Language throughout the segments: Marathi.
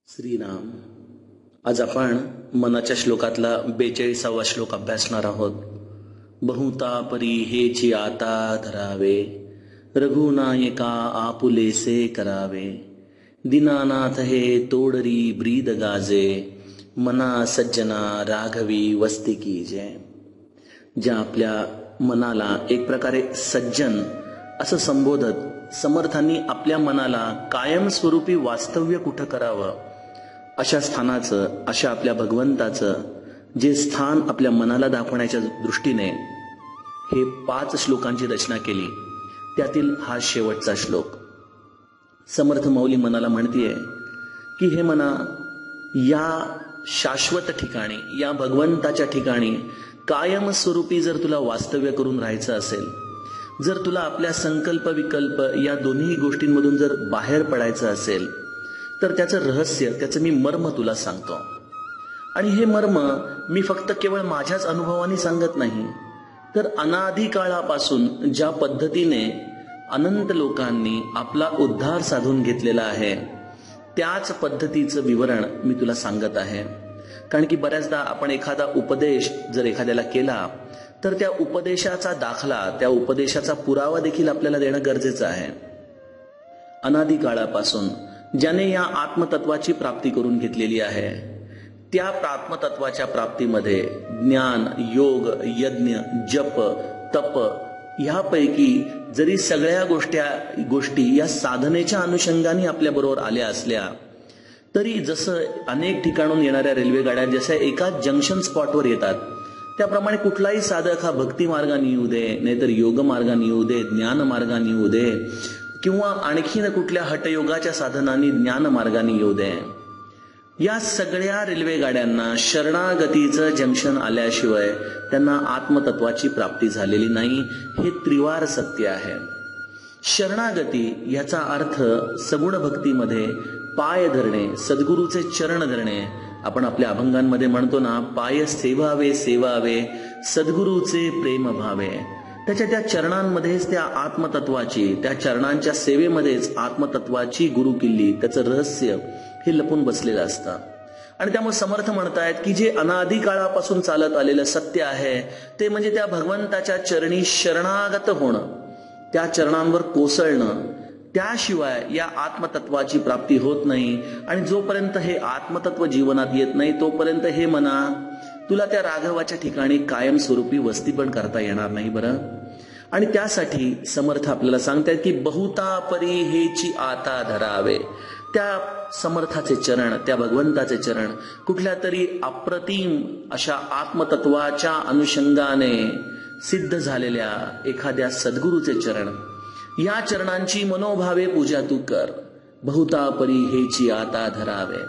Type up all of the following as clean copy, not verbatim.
श्रीराम. आज आपण मनाच्या श्लोकातला 42वा श्लोक अभ्यासणार आहोत. बहुता परी हेची आता धरावे, रघुनायका आपुलेसे करावे. दीनानाथ हे तोडरी ब्रीद गाजे, मना सज्जना राघवी वस्ती कीजे. ज्या आपल्या मनाला एक प्रकारे सज्जन असं संबोधत समर्थांनी आपल्या मनाला कायमस्वरूपी वास्तव्य कुठं करावं, अशा स्थानाचं, अशा आपल्या भगवंताचं जे स्थान आपल्या मनाला दाखवण्याच्या दृष्टीने हे 5 श्लोकांची रचना केली. त्यातील हा शेवटचा श्लोक. समर्थ माऊली मनाला म्हणतीये की हे मना, या शाश्वत ठिकाणी, या भगवंताच्या ठिकाणी कायमस्वरूपी जर तुला वास्तव्य करून राहायचं असेल, जर तुला आपल्या संकल्प विकल्प या दोन्ही गोष्टींमधून जर बाहेर पडायचं असेल, तर त्याचं रहस्य, त्याचं मी मर्म तुला सांगतो. आणि हे मर्म मी फक्त केवळ माझ्याच अनुभवाने सांगत नाही, तर अनादी काळापासून ज्या पद्धतीने अनंत लोकांनी आपला उद्धार साधून घेतलेला आहे, त्याच पद्धतीचं विवरण मी तुला सांगत आहे. कारण की बऱ्याचदा आपण एखादा उपदेश जर एखाद्याला केला, तर त्या उपदेशाचा दाखला, त्या उपदेशाचा पुरावा देखील आपल्याला देणं गरजेचं आहे. अनादी काळापासून ज्याने या आत्मतत्वाची प्राप्ती करून घेतलेली आहे, त्या आत्मतत्वाच्या प्राप्तीमध्ये ज्ञान, योग, यज्ञ, जप, तप ह्यापैकी जरी सगळ्या गोष्टी या साधनेच्या अनुषंगाने आपल्या बरोबर आल्या असल्या, तरी जसं अनेक ठिकाणून येणाऱ्या रेल्वे गाड्या जशा एकाच जंक्शन स्पॉटवर येतात, त्याप्रमाणे कुठलाही साधक हा भक्ती मार्गाने येऊ दे, नाहीतर योग मार्गाने येऊ दे, ज्ञान मार्गाने येऊ दे, किंवा आणखीन कुठल्या हटयोगाच्या साधनांनी ज्ञान मार्गाने येऊ दे, या सगळ्या रेल्वे गाड्यांना शरणागतीचं जंक्शन आल्याशिवाय त्यांना आत्मतत्वाची प्राप्ती झालेली नाही. हे त्रिवार सत्य आहे. शरणागती याचा अर्थ सगुण भक्तीमध्ये पाय धरणे, सद्गुरूचे चरण धरणे. आपण आपल्या अभंगांमध्ये म्हणतो ना, पाय सेवावे सेवावे, सद्गुरूचे प्रेम भावे. त्या चरणांमध्येच त्या आत्मतत्वाची, त्या चरणांच्या सेवेमध्येच आत्मतत्वाची गुरु किल्ली, त्याचं रहस्य हे लपून बसलेलं असतं. आणि त्यामुळे समर्थ म्हणतायत की जे अनादी काळापासून चालत आलेलं सत्य आहे, ते म्हणजे त्या भगवंताच्या चरणी शरणागत होणं, त्या चरणांवर कोसळणं. त्याशिवाय या आत्मतत्वाची प्राप्ती होत नाही. आणि जोपर्यंत हे आत्मतत्व जीवनात येत नाही, तोपर्यंत हे मना, तुला त्या राघवाच्या ठिकाणी कायमस्वरूपी वस्ती पण करता येणार नाही. बरं, आणि त्यासाठी समर्थ आपल्याला सांगतायत की बहुता परी हेची आता धरावे. त्या समर्थाचे चरण, त्या भगवंताचे चरण कुठल्या तरी अप्रतिम अशा आत्मतत्वाच्या अनुषंगाने सिद्ध झालेल्या एखाद्या सद्गुरूचे चरण, या चरणांची मनोभावे पूजा तू कर. बहुता परी हेची आता धरावे.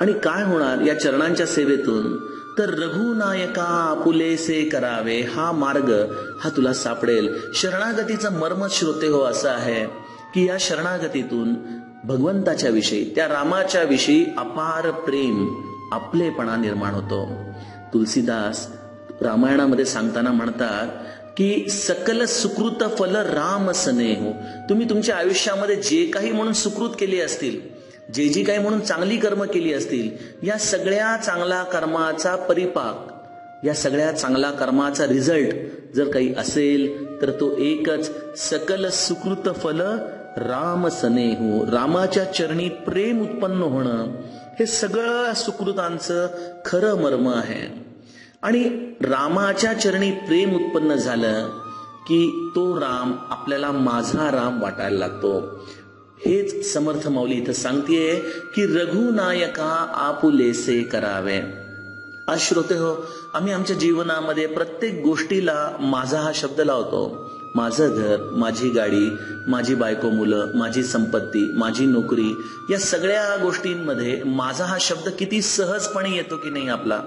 आणि काय होणार या चरणांच्या सेवेतून, तर रघुनायका आपुलेसे करावे, हा मार्ग हा तुला सापडेल. शरणागतीचं मर्म श्रोते हो असं आहे की या शरणागतीतून भगवंताच्या विषयी, त्या रामाच्या विषयी अपार प्रेम, आपलेपणा निर्माण होतो. तुलसीदास रामायणामध्ये सांगताना म्हणतात की सकल सुकृत फल राम स्नेहो. तुम्ही तुमच्या आयुष्यामध्ये जे काही म्हणून सुकृत केली असतील, जे काही म्हणून चांगली कर्म केली असतील, या सगळ्या चांगल्या कर्माचा परिपाक, या सगळ्या चांगल्या कर्माचा रिझल्ट जर काही असेल, तर तो एकच, सकल सुकृत फल राम स्नेहो. रामाच्या चरणी प्रेम उत्पन्न होणं, हे सगळं सुकृतांचं खरं मर्म आहे. आणि रामाच्या चरणी प्रेम उत्पन्न झालं की तो राम आपल्याला माझा राम वाटायला लागतो. हेच समर्थ माऊली इथं सांगतेय की रघुनायका आपुलेसे करावे. आज श्रोते हो, आम्ही आमच्या जीवनामध्ये प्रत्येक गोष्टीला माझा हा शब्द लावतो. माझं घर, माझी गाडी, माझी बायको, मुलं, माझी संपत्ती, माझी नोकरी, या सगळ्या गोष्टींमध्ये माझा हा शब्द किती सहजपणे येतो की नाही आपला.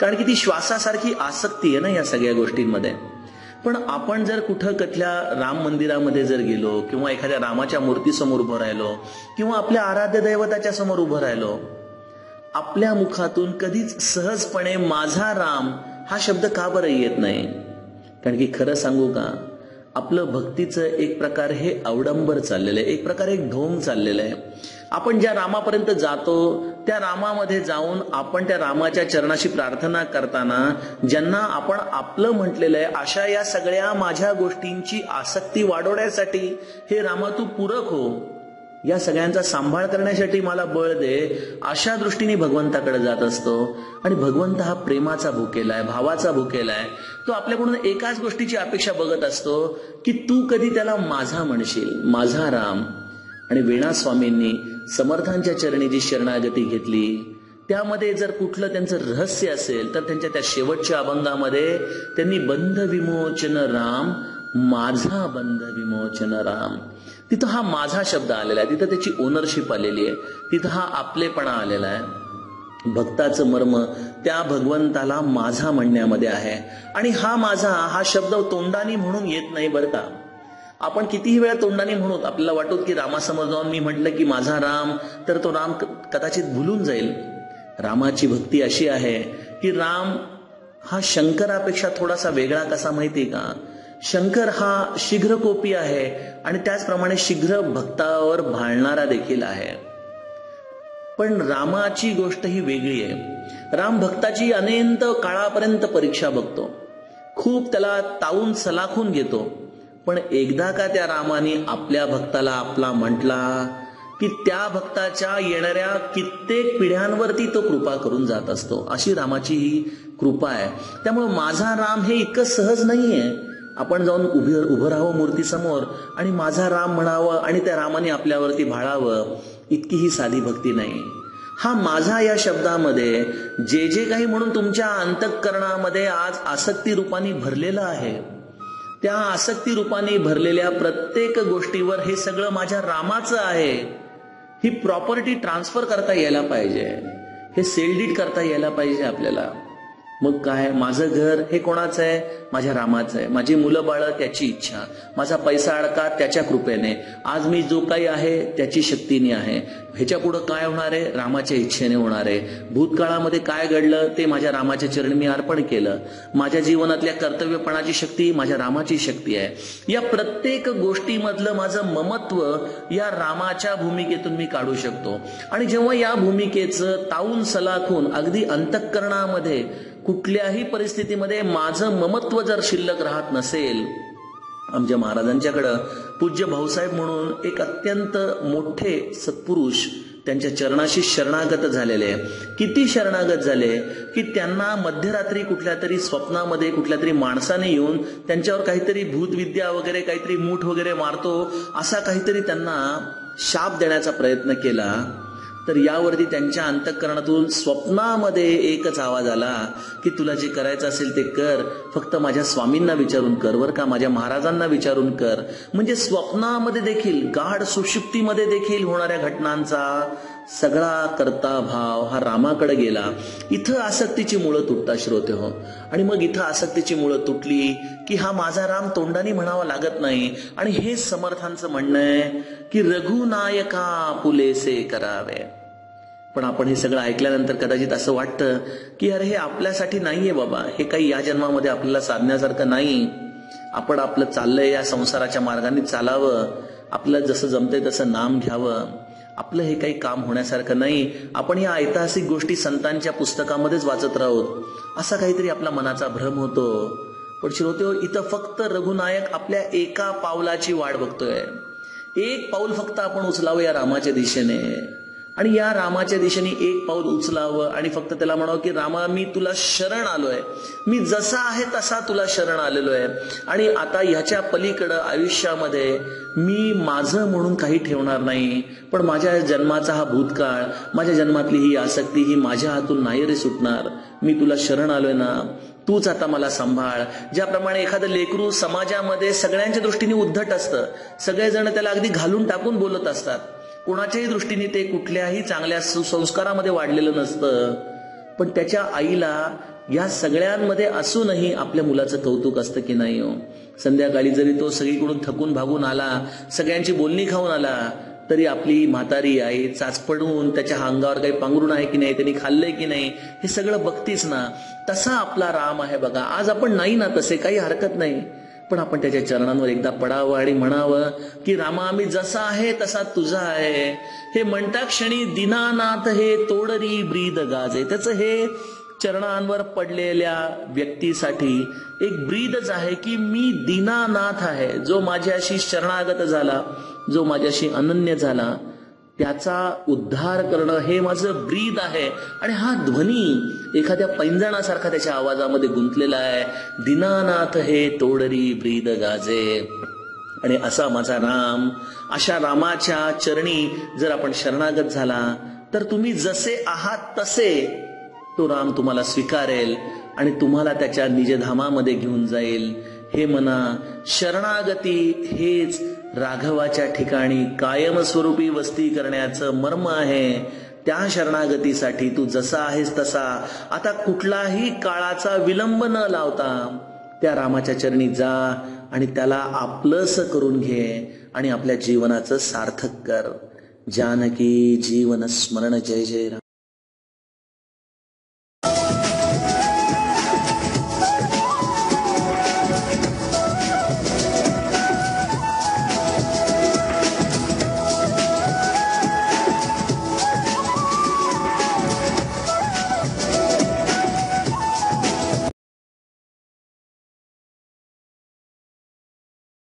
कारण की ती श्वासासारखी आसक्ती आहे ना या सगळ्या गोष्टींमध्ये. पण आपण जर कुठं कुठल्या राम मंदिरामध्ये जर गेलो, किंवा एखाद्या रामाच्या मूर्तीसमोर उभं राहिलो, किंवा आपल्या आराध्य दैवताच्या समोर उभं राहिलो, आपल्या मुखातून कधीच सहजपणे माझा राम हा शब्द का बरं येत नाही? कारण की खरं सांगू का, आपलं भक्तीचं एक प्रकार हे अवडंबर चाललेलं आहे, एक प्रकारे एक ढोंग चाललेलं आहे. आपण ज्या रामापर्यंत जातो त्या रामामध्ये जाऊन आपण त्या रामाच्या चरणाशी प्रार्थना करताना ज्यांना आपण आपलं म्हटलेलं आहे, अशा या सगळ्या माझ्या गोष्टींची आसक्ती वाढवण्यासाठी हे रामा तू पूरक हो, या सगळ्यांचा सांभाळ करण्यासाठी मला बळ दे, अशा दृष्टीने भगवंताकडे जात असतो. आणि भगवंत हा प्रेमाचा भुकेला आहे, भावाचा भुकेला आहे. तो आपल्याकडून एकाच गोष्टीची अपेक्षा बघत असतो की तू कधी त्याला माझा म्हणशील, माझा राम. आणि वीणा स्वामींनी समर्थांच्या चरणी जी शरणागती घेतली त्यामध्ये जर कुठलं त्यांचं रहस्य असेल तर त्यांच्या त्या शेवटच्या अभंगामध्ये त्यांनी बंध विमोचन राम, माझा बंध विमोचन राम, तिथं हा माझा शब्द आलेला आहे, तिथं त्याची ओनरशिप आलेली आहे, तिथं हा आपलेपणा आलेला आहे. भक्ताचं मर्म त्या भगवंताला माझा म्हणण्यामध्ये आहे. आणि हा माझा हा शब्द तोंडानी म्हणून येत नाही बरं का. आपण कितीही वेळा तोंडानी म्हणूत, आपल्याला वाटत की रामासमोर जाऊन मी म्हटलं की माझा राम, तर तो राम कदाचित भुलून जाईल. रामाची भक्ती अशी आहे की राम हा शंकरापेक्षा थोडासा वेगळा कसा माहिती का. शंकर हा शीघ्रकोपी आहे आणि त्याचप्रमाणे शीघ्र भक्तावर भाळणारा देखील आहे. पण रामाची गोष्ट ही वेगळी आहे. राम भक्ताची अनंत काळापर्यंत परीक्षा बघतो, खूप त्याला तावून सलाखून घेतो. पण एकदा का त्या रामाने आपल्या भक्ताला आपला म्हटला की त्या भक्ताच्या येणाऱ्या कित्येक पिढ्यांवरती तो कृपा करून जात असतो. अशी रामाची ही कृपा आहे. त्यामुळे माझा राम हे इतकं सहज नाहीये. आपण जाऊन उभं राहावं मूर्तीसमोर आणि माझा राम म्हणावं आणि त्या रामाने आपल्यावरती भाळावं, इतकी ही साधी भक्ती नाही. हा माझा या शब्दामध्ये जे जे काही म्हणून तुमच्या अंतःकरणामध्ये आज आसक्ती रूपाने भरलेलं आहे, त्या आसक्ती रूपाने भरलेल्या प्रत्येक गोष्टीवर हे सगळं माझ्या रामाचं आहे, ही प्रॉपर्टी ट्रान्सफर करता यायला पाहिजे, हे सेल डीड करता यायला पाहिजे आपल्याला. मग काय, माझं घर हे कोणाचं आहे, माझ्या रामाचं आहे. माझी मुलं बाळ त्याची इच्छा, माझा पैसा अडका त्याच्या कृपेने, आज मी जो काही आहे त्याची शक्तीने आहे. ह्याच्या पुढं काय होणार आहे, रामाच्या इच्छेने होणार आहे. भूतकाळामध्ये काय घडलं ते माझ्या रामाच्या चरणी मी अर्पण केलं. माझ्या जीवनातल्या कर्तव्यपणाची शक्ती माझ्या रामाची शक्ती आहे. या प्रत्येक गोष्टीमधलं माझं ममत्व या रामाच्या भूमिकेतून मी काढू शकतो. आणि जेव्हा या भूमिकेचं तावून सलाखून अगदी अंतःकरणामध्ये कुठल्याही परिस्थितीमध्ये माझं ममत्व जर शिल्लक राहत नसेल, आमच्या महाराजांच्याकडं पूज्य भाऊसाहेब म्हणून एक अत्यंत मोठे सत्पुरुष त्यांच्या चरणाशी शरणागत झालेले, किती शरणागत झाले की त्यांना मध्यरात्री कुठल्या तरी स्वप्नामध्ये कुठल्या तरी माणसाने येऊन त्यांच्यावर काहीतरी भूतविद्या वगैरे, काहीतरी मूठ वगैरे मारतो असा काहीतरी त्यांना शाप देण्याचा प्रयत्न केला. तर यावरती त्यांच्या अंतःकरणातून स्वप्नामध्ये एकच आवाज आला की तुला जे करायचं असेल ते कर, फक्त माझ्या स्वामींना विचारून कर बरं का, माझ्या महाराजांना विचारून कर. म्हणजे स्वप्नामध्ये देखील, गाढ सुषुप्तीमध्ये देखील होणाऱ्या घटनांचा सगळा कर्ता भाव हा रामाकडे गेला. इथं आसक्तीची मुळं तुटतात श्रोते हो. आणि मग इथं आसक्तीची मुळं तुटली की हा माझा राम तोंडाने म्हणावा लागत नाही. आणि हे समर्थांचं म्हणणं आहे की रघुनायका पुलेसे करावे. पण आपण हे सगळं ऐकल्यानंतर कदाचित असं वाटतं की अरे हे आपल्यासाठी नाहीये बाबा, हे काही या जन्मामध्ये आपल्याला साधण्यासारखं नाही. आपण आपलं चाललंय या संसाराच्या मार्गाने चालावं, आपलं जसं जमतंय तसं नाम घ्यावं, आपलं हे काही काम होण्यासारखं नाही. आपण या ऐतिहासिक गोष्टी संतांच्या पुस्तकामध्येच वाचत राहू, असा काहीतरी आपला मनाचा भ्रम होतो. पण श्रोतेहो, इथं फक्त रघुनायक आपल्या एका पावलाची वाट बघतोय. एक पाऊल फक्त आपण उचलावं या रामाच्या दिशेने, आणि या रामाच्या दिशेने एक पाऊल उचलावं आणि फक्त त्याला म्हणावं की रामा मी तुला शरण आलोय, मी जसा आहे तसा तुला शरण आलेलो आहे. आणि आता ह्याच्या पलीकडं आयुष्यामध्ये मी माझं म्हणून काही ठेवणार नाही. पण माझ्या जन्माचा हा भूतकाळ, माझ्या जन्मातली ही आसक्ती ही माझ्या हातून नाही रे सुटणार. मी तुला शरण आलोय ना, तूच आता मला सांभाळ. ज्याप्रमाणे एखादं लेकरू समाजामध्ये सगळ्यांच्या दृष्टीने उद्धट असतं, सगळेजण त्याला अगदी घालून टाकून बोलत असतात, कोणाच्याही दृष्टीने ते कुठल्याही चांगल्या सुसंस्कारामध्ये वाढलेलं नसतं. पण त्याच्या आईला या सगळ्यांमध्ये असूनही आपल्या मुलाचं कौतुक असतं की नाही हो. संध्याकाळी जरी तो सगळीकडून थकून भागून आला, सगळ्यांची बोलणी खाऊन आला, तरी आपली म्हातारी आई चाचपडून त्याच्या अंगावर काही पांघरून आहे की नाही, त्यांनी खाल्लंय की नाही, हे सगळं बघतीच ना. तसा आपला राम आहे बघा. आज आपण नाही ना तसे, काही हरकत नाही. पण आपण त्याच्या चरणांवर एकदा पडावं आणि म्हणावं की रामा, मी जसा आहे तसा तुझा आहे. हे म्हणता क्षणी दीनानाथ हे तोडरी ब्रीद गाजे. त्याचं हे चरणांवर पडलेल्या व्यक्तीसाठी एक ब्रीदच आहे की मी दीनानाथ आहे. जो माझ्याशी शरणागत झाला, जो माझ्याशी अनन्य झाला, त्याचा उद्धार करणं हे माझं ब्रीद आहे. आणि हा ध्वनी एखाद्या पैंजणासारखा त्याच्या आवाजामध्ये गुंतलेला आहे. दीनानाथ हे तोडरी ब्रीद गाजे. आणि असा माझा राम, अशा रामाच्या चरणी जर आपण शरणागत झाला तर तुम्ही जसे आहात तसे तो राम तुम्हाला स्वीकारेल आणि तुम्हाला त्याच्या निजधामामध्ये घेऊन जाईल. हे मना, शरणागती हेच राघवाच्या ठिकाणी कायमस्वरूपी वस्ती करण्याचं मर्म आहे. त्या शरणागतीसाठी तू जसा आहेस तसा, आता कुठलाही काळाचा विलंब न लावता त्या रामाच्या चरणी जा आणि त्याला आपलंस करून घे आणि आपल्या जीवनाचं सार्थक कर. जानकी जीवन स्मरण. जय जय राम.